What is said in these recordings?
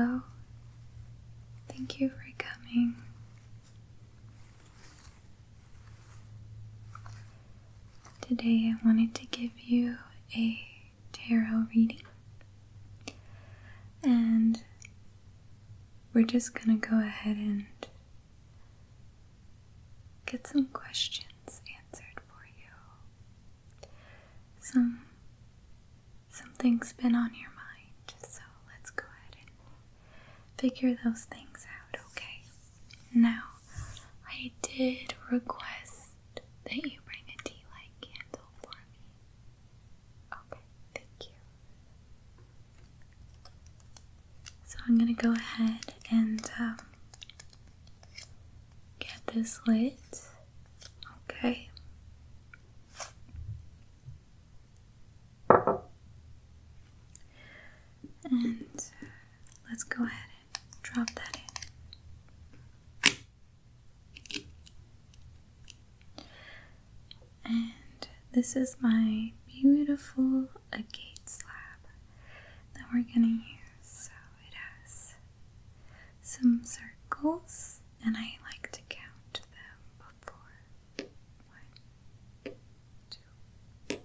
Hello. Thank you for coming. Today I wanted to give you a tarot reading, and we're just gonna go ahead and get some questions answered for you. Something's been on your mind, so let's go ahead and figure those things out, okay? Now, I did request that you bring a tea light candle for me. Okay, thank you. So I'm gonna go ahead and get this lit, okay? And let's go ahead and drop that in. And this is my beautiful agate slab that we're gonna use. So it has some circles, and I like to count them before. 1, 2,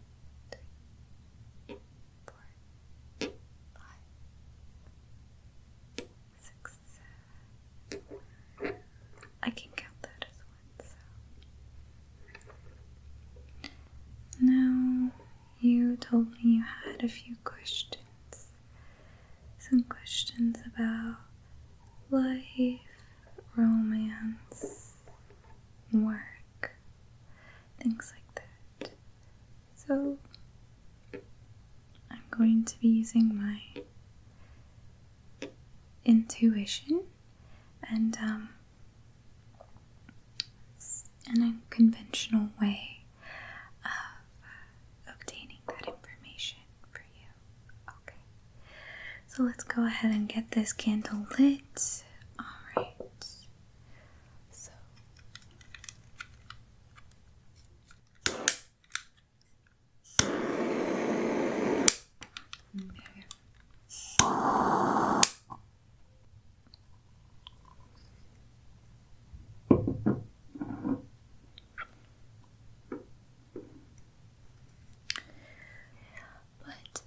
3, 4, 5, 6, 7. I can count that as one. So now, you told me you had a few questions. Some questions about life, romance, work, things like that. So I'm going to be using my intuition and an unconventional way of obtaining that information for you. Okay. So let's go ahead and get this candle lit. Alright. So but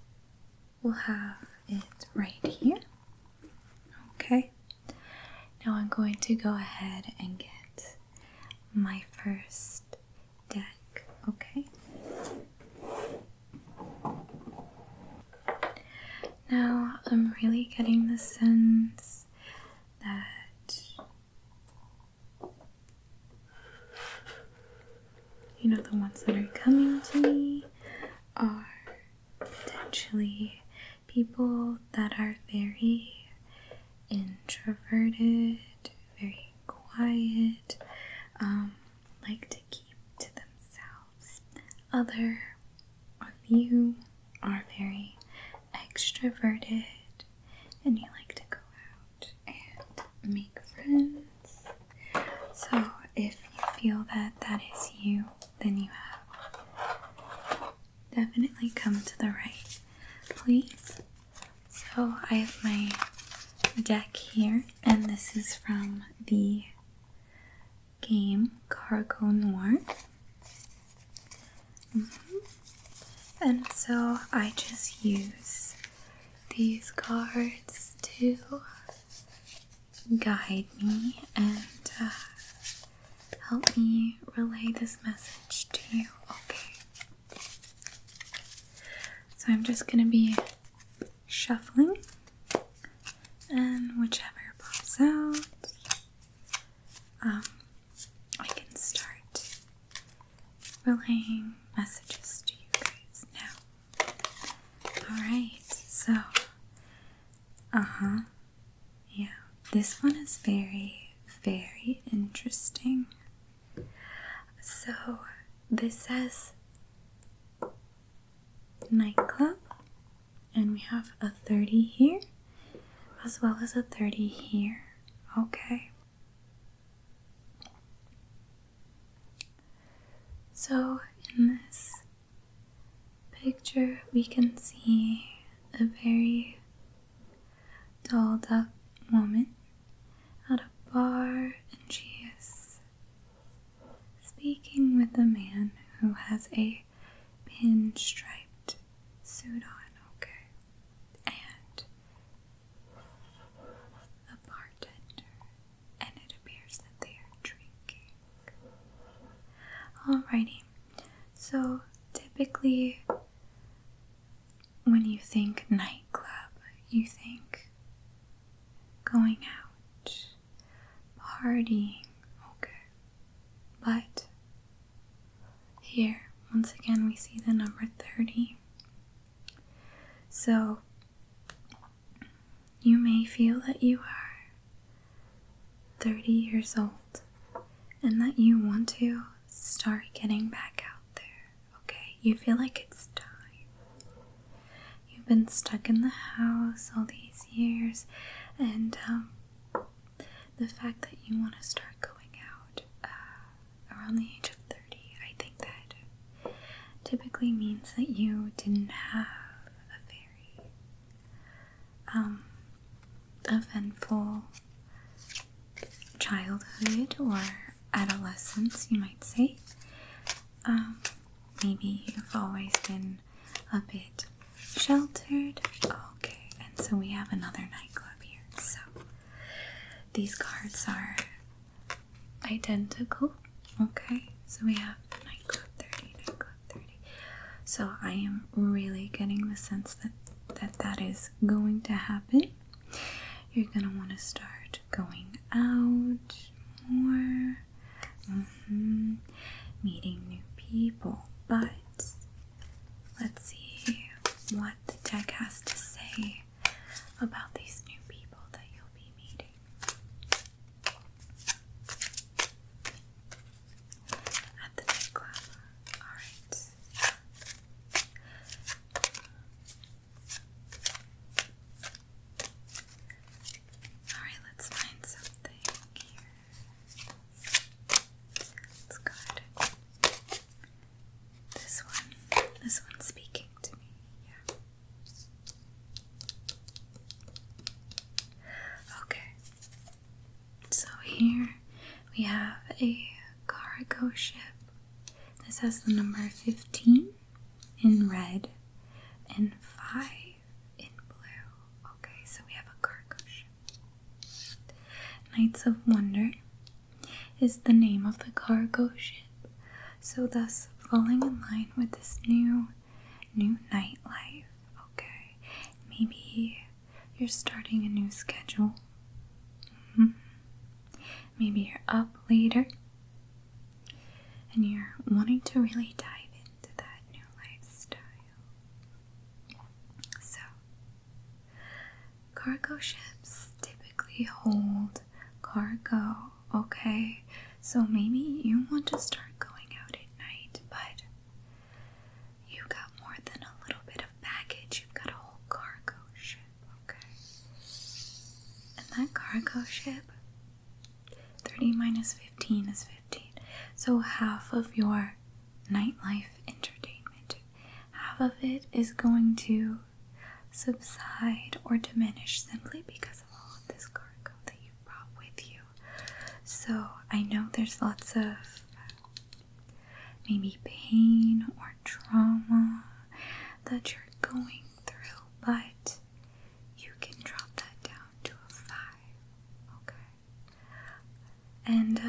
we'll have it right here. Okay. Now I'm going to go ahead and get my first deck. Okay. Now I'm really getting the sense that, the ones that are coming to me are potentially people that are very introverted, very quiet, like to keep to themselves. Other of you are very extroverted and you like to go out and make friends. So if you feel that that is you, then you have definitely come to the right place. So I have my deck here, and this is from the game Noir. And so I just use these cards to guide me and help me relay this message to you. Okay. So I'm just going to be shuffling, and whichever pops out, I can start relaying messages to you guys now. Alright, so, yeah, this one is very, very interesting. So, this says nightclub, and we have a 30 here, as well as a 30 here, okay? So, in this picture, we can see a very dolled up woman at a bar, and she is speaking with a man who has a pinstriped suit on, okay? And a bartender, and it appears that they are drinking. Alrighty, so typically when you think nightclub, you think going out, partying, okay? But here, once again, we see the number 30. So you may feel that you are 30 years old and that you want to start getting back out there, okay? You feel like it's time. You've been stuck in the house all these years, and the fact that you want to start going out around the age of 30, I think that typically means that you didn't have a very eventful childhood or adolescence, you might say. Maybe you've always been a bit sheltered. Okay, and so we have another nightclub here. So these cards are identical. Okay, so we have nightclub 30, nightclub 30. So I am really getting the sense that is going to happen. You're gonna want to start going out more, meeting new people. But let's see what the deck has to say about these new people that you'll be meeting. At the nightclub. Alright. Alright, let's find something here. Let's go ahead. This one's speaking to me. Yeah. Okay. So here we have a cargo ship. This has the number 15 in red and 5 in blue. Okay, so we have a cargo ship. Knights of Wonder is the name of the cargo ship. So thus falling in line with this new nightlife. Okay, maybe you're starting a new schedule. Maybe you're up later and you're wanting to really dive into that new lifestyle. So cargo ships typically hold cargo, okay? So maybe you want to start going out at night, but you got more than a little bit of baggage. You've got a whole cargo ship, okay? And that cargo ship, 30 minus 15 is 15. So half of your nightlife entertainment, half of it is going to subside or diminish simply because of all of this cargo that you brought with you. So I know there's lots of maybe pain or trauma that you're going through, but you can drop that down to a 5, okay? And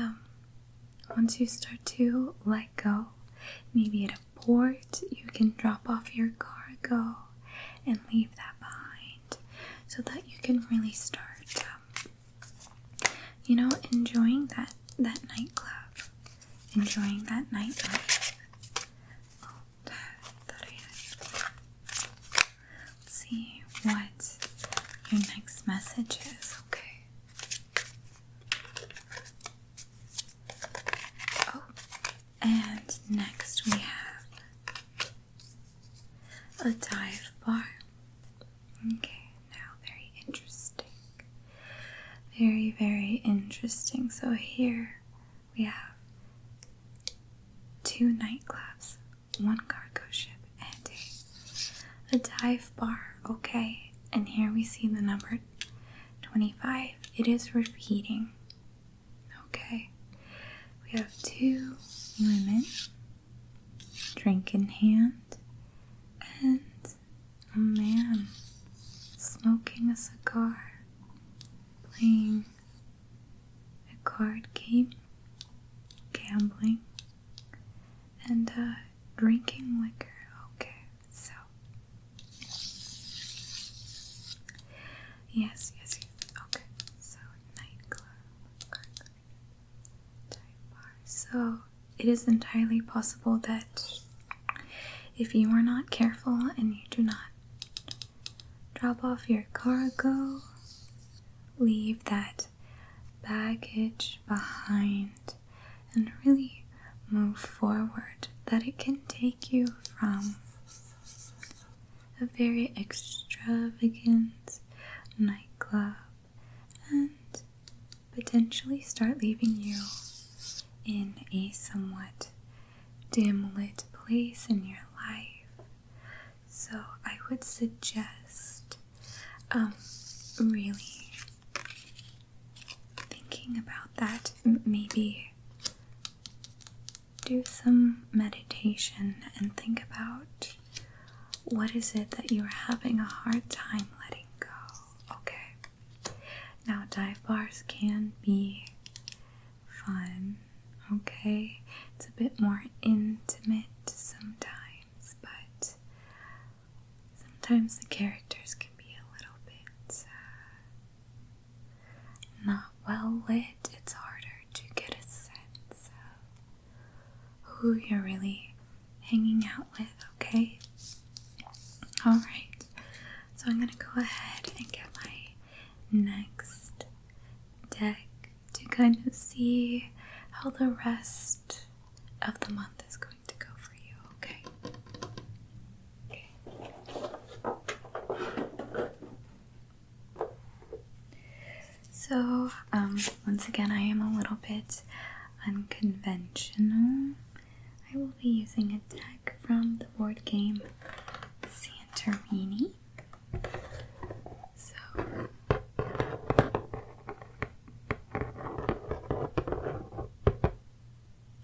once you start to let go, maybe at a port, you can drop off your cargo and leave that behind so that you can really start, enjoying that nightclub, enjoying that nightlife. Oh, thought I had. Let's see what your next message is, okay? Oh, and next we have a dive bar. Okay, now very interesting. Very, very interesting. So here we have 2 nightclubs, 1 cargo ship, and a dive bar, okay? And here we see the number 25. It is repeating. Okay. We have 2 women, drink in hand, and a man smoking a cigar, playing a card game, gambling, and drinking liquor. Okay, so yes. Okay, so nightclub, dive bar. So it is entirely possible that if you are not careful and you do not drop off your cargo, leave that baggage behind, and really move forward, that it can take you from a very extravagant nightclub and potentially start leaving you in a somewhat dim lit place in your life. So I would suggest really thinking about that. Maybe do some meditation and think about what is it that you are having a hard time letting go. Okay. Now, dive bars can be fun. Okay. It's a bit more intimate sometimes, but sometimes the characters can be a little bit not well lit. It's harder to get a sense of who you're really hanging out with, okay? Alright, so I'm gonna go ahead and get my next deck to kind of see how the rest of the month is going to go for you, okay? So, once again, I am a little bit unconventional. I will be using a deck from the board game Santorini. So,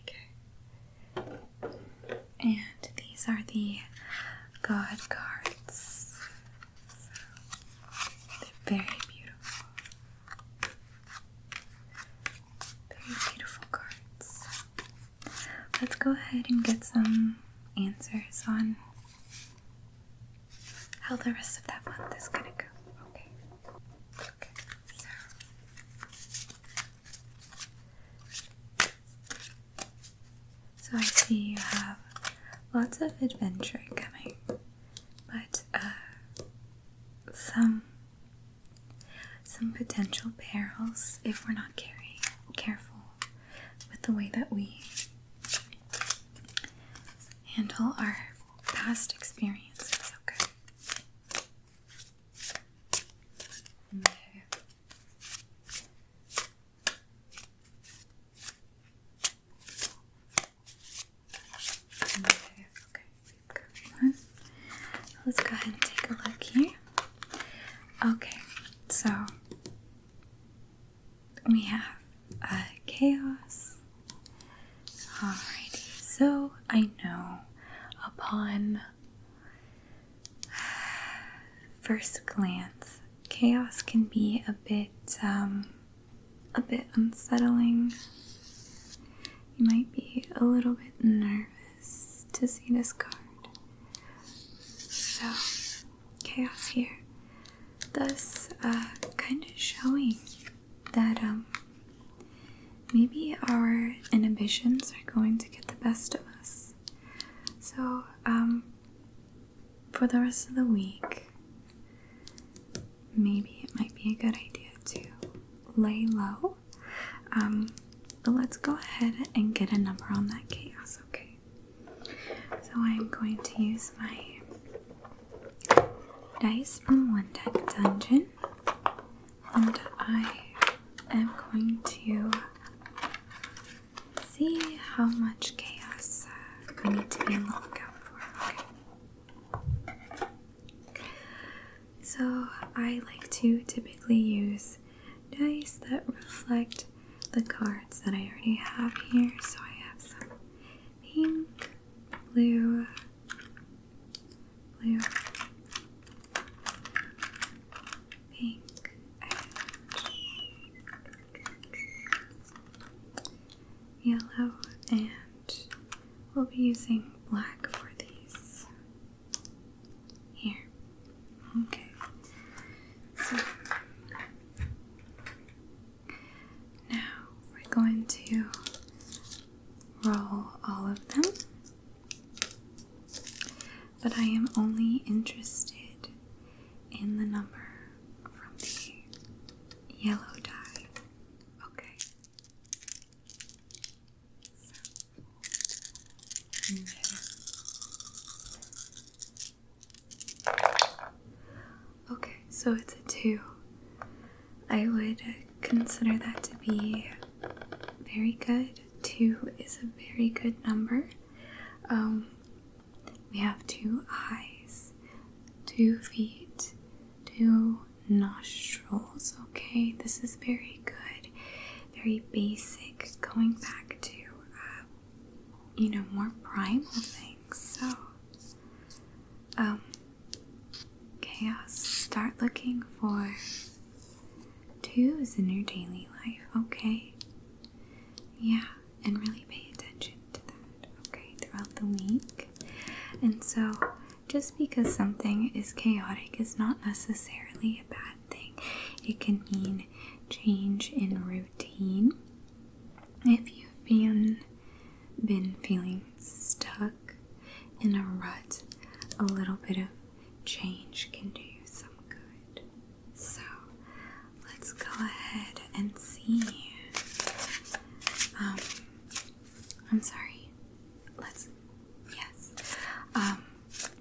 okay. And these are the God cards. So, they're very beautiful. Very beautiful cards. Let's go ahead and get some answers on how the rest of that month is gonna go. Okay. So I see you have lots of adventure coming, but some potential perils if we're not careful with the way that we handle our past experiences. Okay. Let's go ahead and take a look here. Okay, so we have chaos. Alrighty, so I know upon first glance, chaos can be a bit unsettling. You might be a little bit nervous to see this card. So, chaos here, thus kind of showing that maybe our inhibitions are going to get the best of us. So, for the rest of the week, maybe it might be a good idea to lay low. But let's go ahead and get a number on that chaos, okay? So I'm going to use my dice from One Deck Dungeon, and I am going to see how much chaos I need to be on the lookout for. Okay. So I like to typically use dice that reflect the cards that I already have here. So I have some pink, blue, pink, and yellow, and we'll be using black for these here. Okay, so now we're going to roll all of them, but I am only interested in the number from the yellow die. Okay. Okay, so it's a 2. I would consider that to be very good. 2 is a very good number. We have 2 eyes, 2 feet, 2 nostrils. Okay, this is very good, very basic, going back to more primal things. So chaos, start looking for 2s in your daily life. Okay, yeah, and really pay attention to that, okay, throughout the week. And so just because something is chaotic is not necessarily a bad thing. It can mean change in routine. If you've been feeling stuck in a rut, a little bit of change can do you some good. So let's go ahead and see.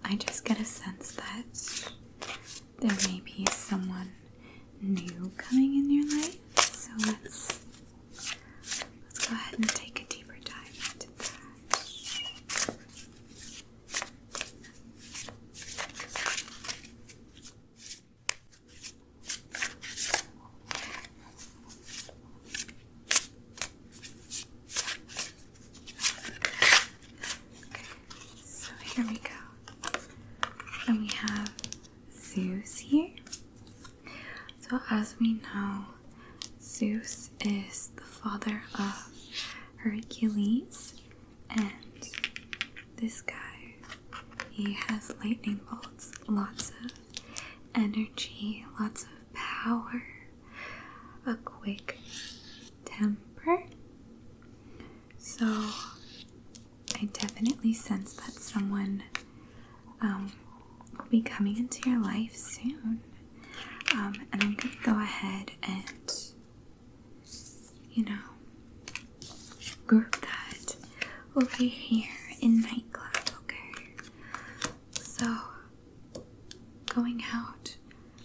I just get a sense that there may be someone new coming in your life. So let's go ahead and take a deeper dive into that. So here we go. And we have Zeus here. So as we know, Zeus is the father of Hercules, and this guy, he has lightning bolts, lots of energy, lots of power, a quick temper. So I definitely sense that someone will be coming into your life soon. And I'm going to go ahead and, group that over here in Nightlife, okay? So, going out,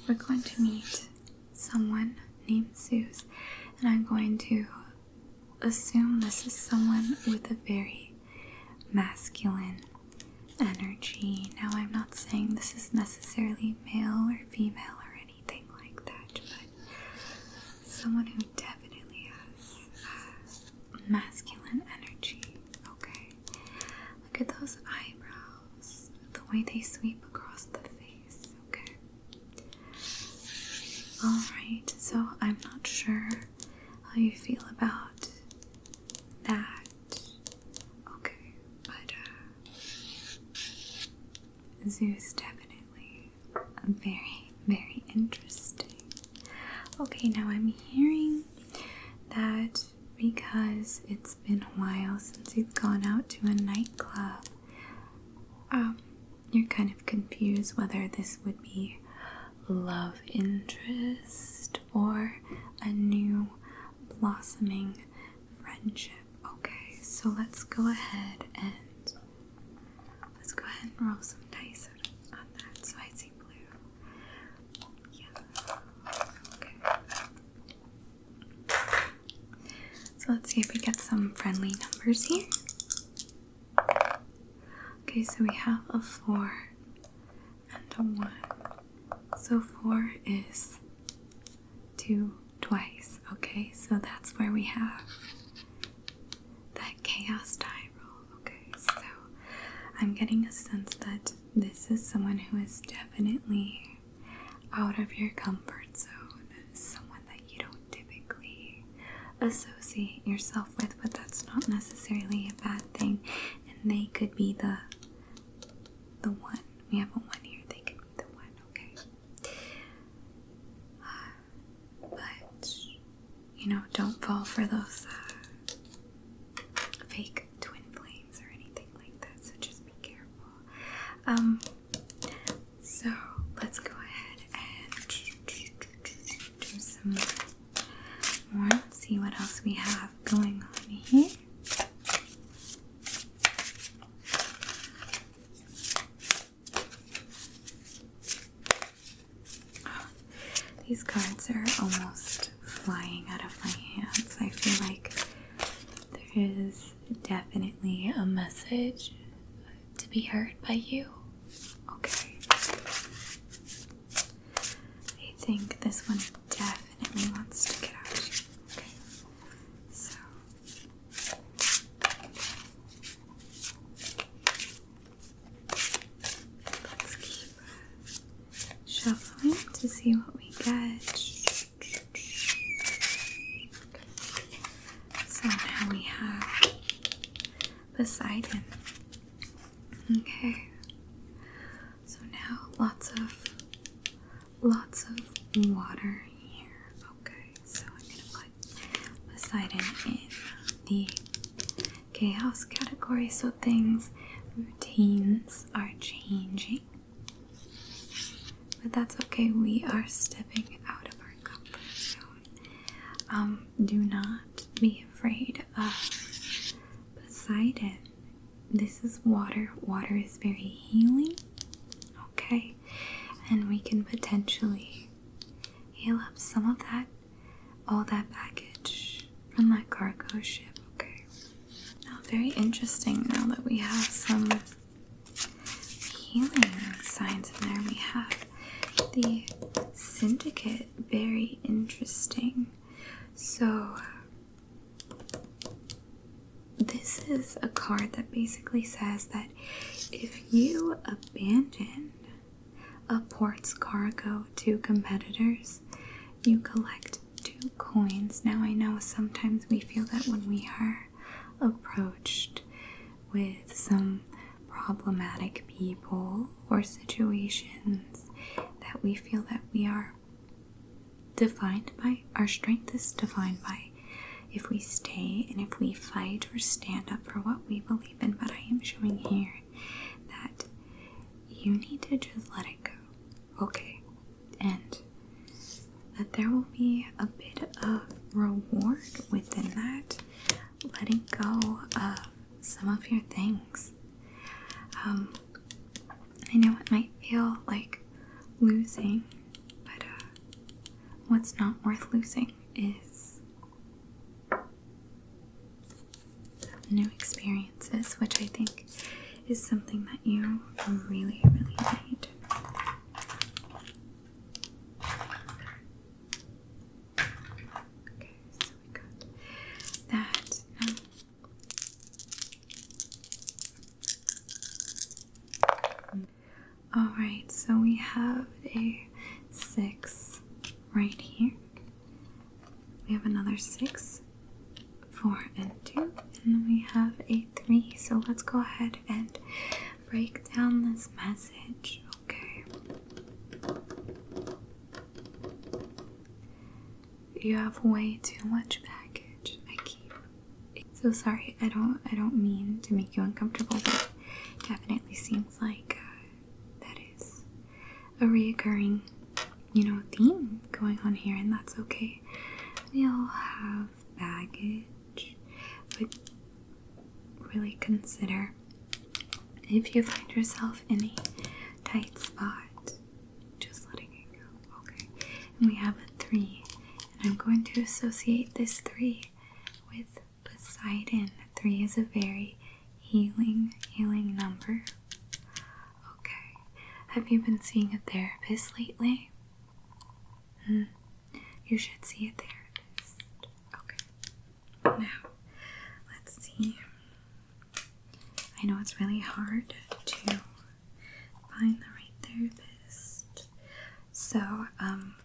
we're going to meet someone named Zeus, and I'm going to assume this is someone with a very masculine energy. Now, I'm not saying this is necessarily male or female or anything like that, but someone who definitely has masculine energy, okay? Look at those eyebrows, the way they sweep across the face, okay? Alright, so I'm not sure how you feel about that. Zeus definitely very, very interesting. Okay, now I'm hearing that because it's been a while since you've gone out to a nightclub, you're kind of confused whether this would be love interest or a new blossoming friendship. Okay, so let's go ahead and roll some dice on that. So I see blue. Yeah. Okay. So let's see if we get some friendly numbers here. Okay, so we have a 4 and a 1. So 4 is 2 twice, okay? So that's where we have that chaos die roll, okay? So I'm getting a sense that this is someone who is definitely out of your comfort zone, someone that you don't typically associate yourself with, but that's not necessarily a bad thing, and they could be the one. We have a 1 here. They could be the one, okay? But, you know, don't fall for those fake twin flames or anything like that, so just be careful. So let's go ahead and do some more. Let's see what else we have going on here. These cards are almost flying out of my hands. I feel like there is definitely a message to be heard by you. Okay. I think this one definitely wants to get out of here. Okay. So. Let's keep shuffling to see what we get. So now we have Poseidon. Okay. So now lots of water here. Okay. So I'm gonna put Poseidon in the chaos category. So routines are changing. But that's okay, we are stepping out of our comfort zone. Do not be afraid of Poseidon. This is water. Water is very healing, okay? And we can potentially heal up some of that, all that baggage from that cargo ship, okay? Now, very interesting now that we have some healing signs in there. We have the Syndicate, very interesting. So this is a card that basically says that if you abandon a port's cargo to competitors, you collect 2 coins. Now I know sometimes we feel that when we are approached with some problematic people or situations, that we feel that we are defined by, our strength is defined by if we stay and if we fight or stand up for what we believe in. But I am showing here that you need to just let it go, okay? And that there will be a bit of reward within that, letting go of some of your things. I know it might feel like losing, but what's not worth losing is new experiences, which I think is something that you really, really need. Okay, so we got that. Alright, so we have a 6 right here. We have another 6, 4, and 2, and then we have a 3. So let's go ahead and break down this message, okay? You have way too much baggage. So sorry, I don't mean to make you uncomfortable, but it definitely seems like that is a reoccurring, theme going on here, and that's okay. We all have baggage, but really consider if you find yourself in a tight spot, just letting it go, okay? And we have a 3, and I'm going to associate this 3 with Poseidon. 3 is a very healing number. Okay. Have you been seeing a therapist lately? you should see a therapist. Okay. Now, let's see. I know it's really hard to find the right therapist. So,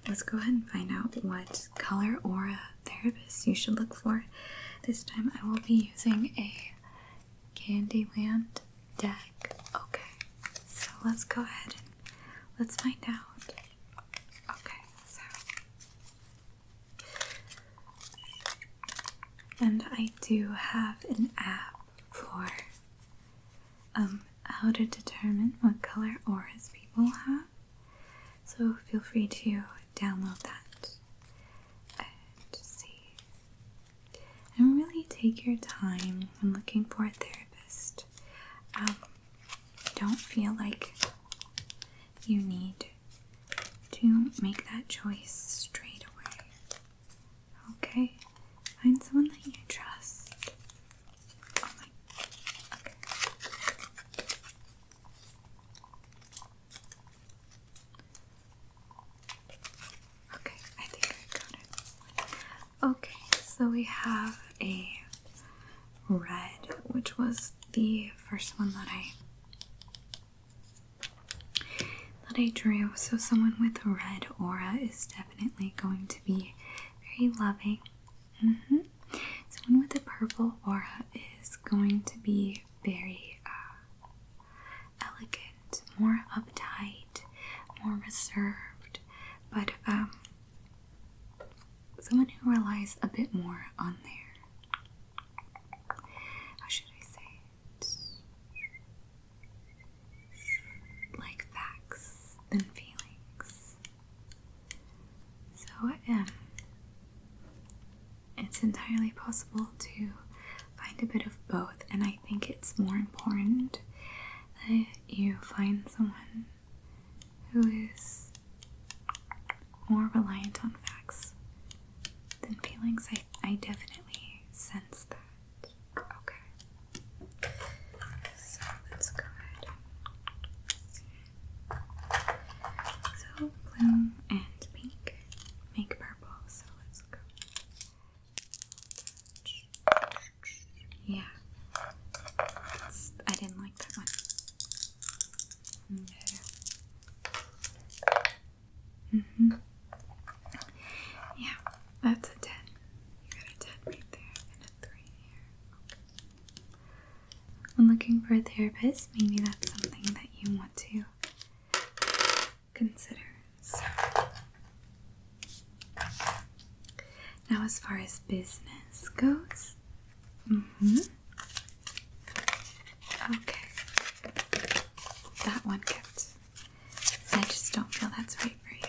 let's go ahead and find out what color aura therapist you should look for. This time I will be using a Candyland deck. Okay, so let's go ahead and let's find out. Okay, so. And I do have an app for how to determine what color auras people have. So feel free to download that and see. And really take your time when looking for a therapist. Don't feel like you need to make that choice straight away. Okay? Find someone that you trust. Oh my. Okay. Okay, I think I got it. Okay, so we have a red, which was the first one that I drew. So someone with a red aura is definitely going to be very loving. Someone with a purple aura is going to be very elegant, more uptight, more reserved, but someone who relies a bit more on their, how should I say it, like facts than feelings. So it's entirely possible to find a bit of both, and I think it's more important that you find someone who is more reliant on facts than feelings. I definitely sense that. Okay. So let's go ahead. So blue and pink make purple. So let's go. Yeah. I didn't like that one. Okay. Yeah, that's a 10. You got a 10 right there and a 3 here. Okay. When looking for a therapist, maybe that's something that you want to consider. So, now as far as business goes, okay, that one kept. I just don't feel that's right for you.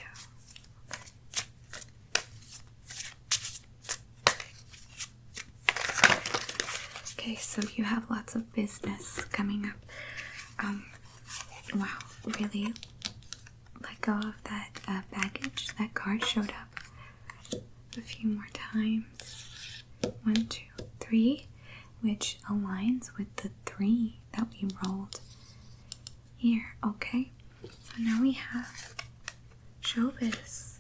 Okay, so you have lots of business coming up. Wow, really let go of that baggage. That card showed up a few more times. 1, 2, 3, which aligns with the 3 that we rolled here. Okay, so now we have showbiz.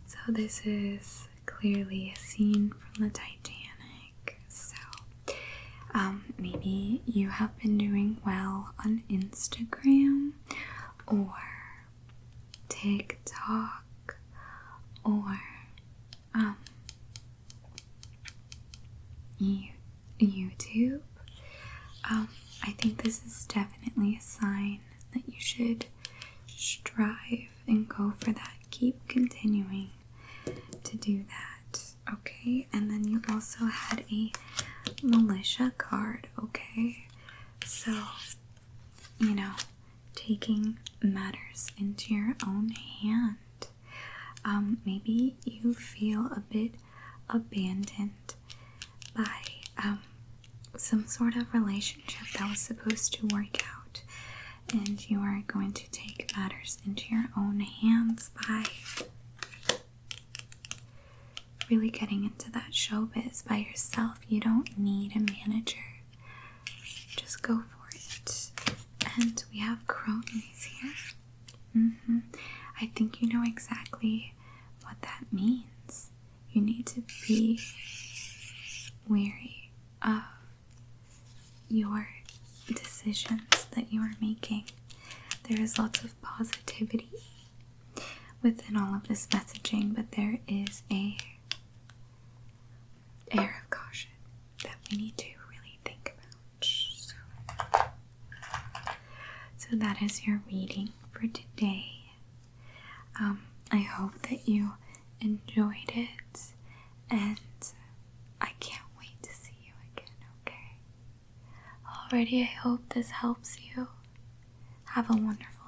So this is clearly a scene from the Titanic. So maybe you have been doing well on Instagram or TikTok or YouTube. I think this is definitely a sign that you should strive and go for that. Keep continuing to do that, okay? And then you also had a militia card, okay? So, taking matters into your own hand. Maybe you feel a bit abandoned by some sort of relationship that was supposed to work out, and you are going to take matters into your own hands by really getting into that showbiz by yourself. You don't need a manager. Just go for it. And we have cronies here. I think you know exactly your decisions that you are making. There is lots of positivity within all of this messaging, but there is a air of caution that we need to really think about. So that is your reading for today. I hope that you enjoyed it, and I can't wait to see you again, okay? Alrighty, I hope this helps you. Have a wonderful